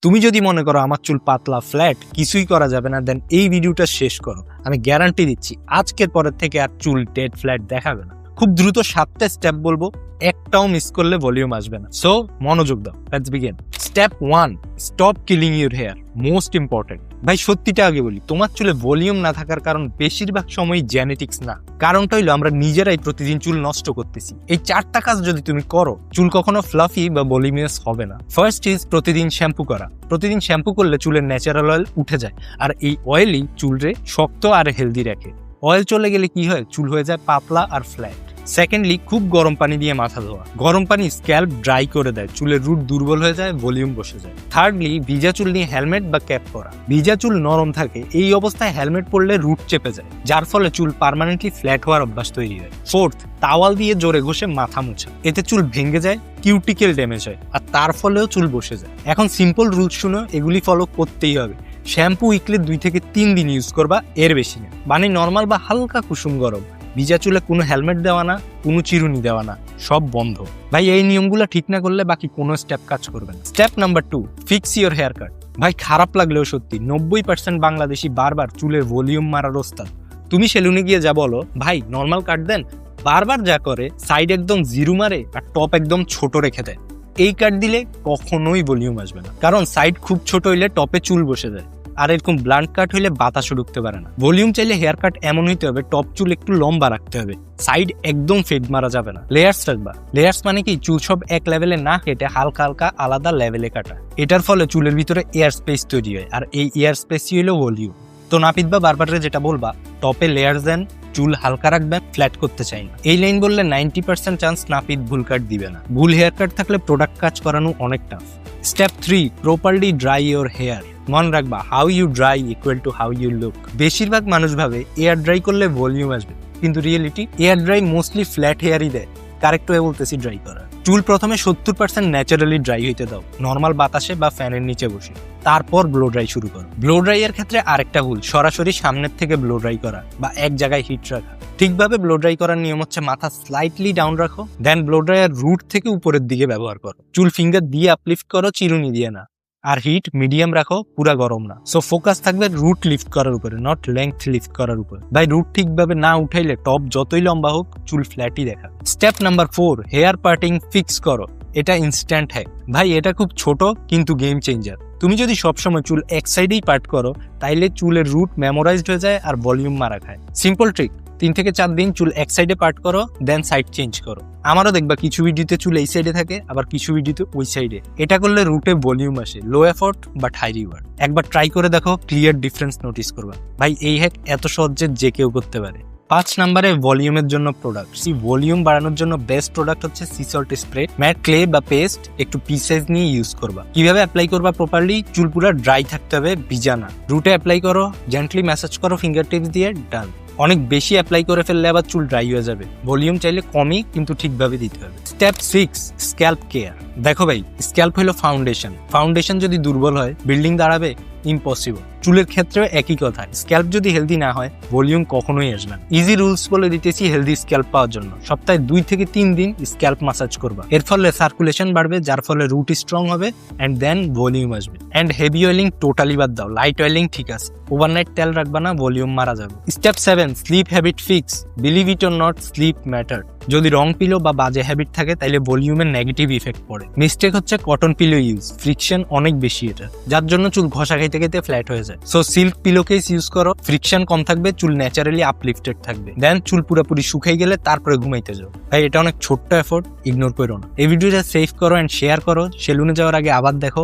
তুমি যদি মনে করো আমার চুল পাতলা ফ্ল্যাট কিছুই করা যাবে না, দেন এই ভিডিওটা শেষ করো। আমি গ্যারান্টি দিচ্ছি আজকের পরের থেকে আর চুল ডেড ফ্ল্যাট দেখাবে না। খুব দ্রুত 7টা স্টেপ বলবো, একটাও মিস করলে ভলিউম আসবে না। সো মনোযোগ দাও, let's begin. Step 1, stop killing your hair. Most important. ভাই সত্যিটা আগে বলি, তোমার চুলে ভলিউম না থাকার কারণ বেশিরভাগ সময় জেনেটিক্স না, কারণটা হইলো আমরা নিজেরাই প্রতিদিন চুল নষ্ট করতেছি। এই 4টা কাজ যদি তুমি করো, চুল কখনো ফ্লাফি বা ভলিউমিয়াস হবে না। ফার্স্ট ইজ প্রতিদিন শ্যাম্পু করা। প্রতিদিন শ্যাম্পু করলে চুলের ন্যাচারাল অয়েল উঠে যায়, আর এই অয়েলই চুলরে শক্ত আর হেলদি রাখে। অয়েল চলে গেলে কি হয়, চুল হয়ে যায় পাতলা আর ফ্ল্যাট। সেকেন্ডলি, খুব গরম পানি দিয়ে মাথা ধোয়া। গরম পানি স্ক্যাল্প ড্রাই করে দেয়, চুলের রুট দুর্বল হয়ে যায়, ভলিউম বসে যায়। থার্ডলি, ভিজা চুল নিয়ে হেলমেট বা ক্যাপ পরা। ভিজা চুল নরম থাকে, এই অবস্থায় হেলমেট পরলে রুট চেপে যায়, যার ফলে চুল পার্মানেন্টলি ফ্ল্যাট হওয়ার অভ্যাস তৈরি হয়। ফোর্থ, তাওয়াল দিয়ে জোরে ঘষে মাথা মুছা। এতে চুল ভেঙে যায়, কিউটিকেল ড্যামেজ হয়, আর তার ফলেও চুল বসে যায়। এখন সিম্পল রুলস শুনো, এগুলি ফলো করতেই হবে। শ্যাম্পু উইকলি 2 থেকে 3 দিন ইউজ করবা, এর বেশি না। পানি নর্মাল বা হালকা কুসুম গরম। ভিজা চুলে কোনো হেলমেট দেওয়া না, কোনো চিরুনি দেওয়া না, সব বন্ধ। ভাই এই নিয়মগুলো ঠিক না করলে বাকি কোনো স্টেপ কাজ করবে না। Step number 2, fix your haircut. ভাই খারাপ লাগলেও সত্যি 90% বাংলাদেশি বারবার চুলের ভলিউম মারার ওস্তাদ। তুমি সেলুনে গিয়ে যা বলো, ভাই নর্মাল কাট দেন, বারবার যা করে সাইড একদম জিরো মারে আর টপ একদম ছোট রেখে দেয়। এই কাট দিলে কখনোই ভলিউম আসবে না, কারণ সাইড খুব ছোট হইলে টপে চুল বসে যায়, আর এরকম ব্লান্ট কাট হইলে বাতাসও ঢুকতে পারে না। ভলিউম চাইলে হেয়ার কাট এমন হইতে হবে, টপ চুল একটু লম্বা রাখতে হবে, সাইড একদম ফেড মারা যাবে না। লেয়ার্স রাখবা। লেয়ার্স মানে কি, চুল সব এক লেভেলে না কেটে হালকা হালকা আলাদা লেভেলে কাটা। এটার ফলে চুলের ভিতরে এয়ার স্পেস তৈরি হয়, আর এই এয়ার স্পেসই হলো ভলিউম। তো নাপিত বা বারবারে যেটা বলবা, টপে লেয়ার্স দেন, চুল হালকা রাখবেন, ফ্ল্যাট করতে চাই না। এই লাইন বললে 90% চান্স নাপিত ভুল কাট দিবে না। ভুল হেয়ার কাট থাকলে প্রোডাক্ট কাজ করানো অনেক tough. Step 3, properly dry your hair. মনে রাখবা, how you dry equal to how you look. বেশিরভাগ মানুষ ভাবে এয়ার ড্রাই করলে ভলিউম আসবে, কিন্তু reality air dry mostly flat হেয়ারই দেয়। কারেক্ট ওয়ে বলতেছি ড্রাই করা। চুল প্রথমে 70% ন্যাচারালি ড্রাই হইতে দাও, নর্মাল বাতাসে বা ফ্যানের নিচে বসে। তারপর ব্লো ড্রাই শুরু করো। ব্লো ড্রাই এর ক্ষেত্রে আরেকটা ভুল, সরাসরি সামনের থেকে ব্লো ড্রাই করা বা এক জায়গায় হিট রাখা। ঠিকভাবে ব্লো ড্রাই করার নিয়ম হচ্ছে মাথা স্লাইটলি ডাউন রাখো, দেন ব্লো ড্রায়ার রুট থেকে উপরের দিকে ব্যবহার করো। চুল ফিঙ্গার দিয়ে আপলিফট করো, চিরুনি দিয়ে না। আর হিট মিডিয়াম রাখো, পুরা গরম না। সো ফোকাস থাকবে রুট লিফট করার উপরে, নট লেংথ লিফট করার উপরে। ভাই রুট ঠিকভাবে না উঠাইলে টপ যতই লম্বা হোক চুল ফ্ল্যাটই দেখা। Step number 4, hair parting fix করো। এটা ইনস্ট্যান্ট হ্যাক। ভাই এটা খুব ছোট কিন্তু গেম চেঞ্জার। তুমি যদি সবসময় চুল এক সাইডেই পার্ট করো, তাইলে চুলের রুট মেমোরাইজড হয়ে যায় আর ভলিউম মারা খায়। সিম্পল ট্রিক, 3 থেকে 4 দিন চুল এক সাইডে পার্ট করো, দেন সাইড চেঞ্জ করো। আমারও দেখবা কিছু ভিডিওতে চুল এই সাইডে থাকে, আবার কিছু ভিডিওতে ওই সাইডে। এটা করলে রুটে ভলিউম আসে, লো এফোর্ট বাট হাই রিওয়ার্ড। একবার ট্রাই করে দেখো, ক্লিয়ার ডিফারেন্স নোটিস করবা। ভাই এই হ্যাক এত সহজে যে কেউ করতে পারে। 5 নম্বরে ভলিউমের জন্য প্রোডাক্ট। ভলিউম বাড়ানোর জন্য বেস্ট প্রোডাক্ট হচ্ছে sea salt spray. Matte clay বা পেস্ট একটু পি সাইজ নিয়ে ইউজ করবা। কিভাবে অ্যাপ্লাই করবা প্রপারলি, চুল পুরো ড্রাই থাকতে হবে, ভিজা না। রুটে অ্যাপ্লাই করো, জেন্টলি ম্যাসাজ করো ফিঙ্গার টিপস দিয়ে, ডান। অনেক বেশি অ্যাপ্লাই করে ফেললে আবার চুল ড্রাই হয়ে যাবে। ভলিউম চাইলে কমই, কিন্তু ঠিকভাবে দিতে হবে। Step 6, scalp care. দেখো ভাই, স্ক্যাল্প হলো ফাউন্ডেশন। ফাউন্ডেশন যদি দুর্বল হয়, বিল্ডিং দাঁড়াবে ইম্পসিবল। চুলের ক্ষেত্রেও একই কথা, স্ক্যাল্প যদি হেলদি না হয়, ভলিউম কখনোই আসবে না। ইজি রুলস বলে দিতেছি হেলদি স্ক্যাল্প পাওয়ার জন্য। সপ্তাহে 2 থেকে 3 দিন স্ক্যাল্প মাসাজ করবা। এর ফলে সার্কুলেশন বাড়বে, যার ফলে রুট স্ট্রং হবে, এন্ড দেন ভলিউম আসবে। এন্ড হেভি অয়েলিং টোটালি বাদ দাও, লাইট অয়েলিং ঠিক আছে। ওভারনাইট তেল রাখবা না, ভলিউম মারা যাবে। Step 7, sleep habit fix. Believe it or not, sleep matter. যদি রং পিলো বা বাজে হ্যাবিট থাকে, তাইলে ভলিউমের নেগেটিভ ইফেক্ট পড়ে। মিস্টেক হচ্ছে কটন পিলো ইউজ, ফ্রিকশন অনেক বেশি এটা, যার জন্য চুল ঘষা খাইতে খাইতে ফ্ল্যাট হয়ে যায়। So silk pillow case use করো, ফ্রিকশন কম থাকবে, চুল ন্যাচারালি আপলিফটেড থাকবে। দেন চুল পুরোপুরি শুকাই গেলে তারপরে ঘুমাইতে যাও। ভাই এটা অনেক ছোট্ট এফোর্ট, ইগনোর করো না। এই ভিডিওটা সেভ করো এন্ড শেয়ার করো। সেলুনে যাওয়ার আগে আবার দেখো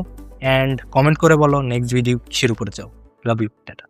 এন্ড কমেন্ট করে বলো নেক্সট ভিডিও কিসের উপরে চাও। Love you, tata.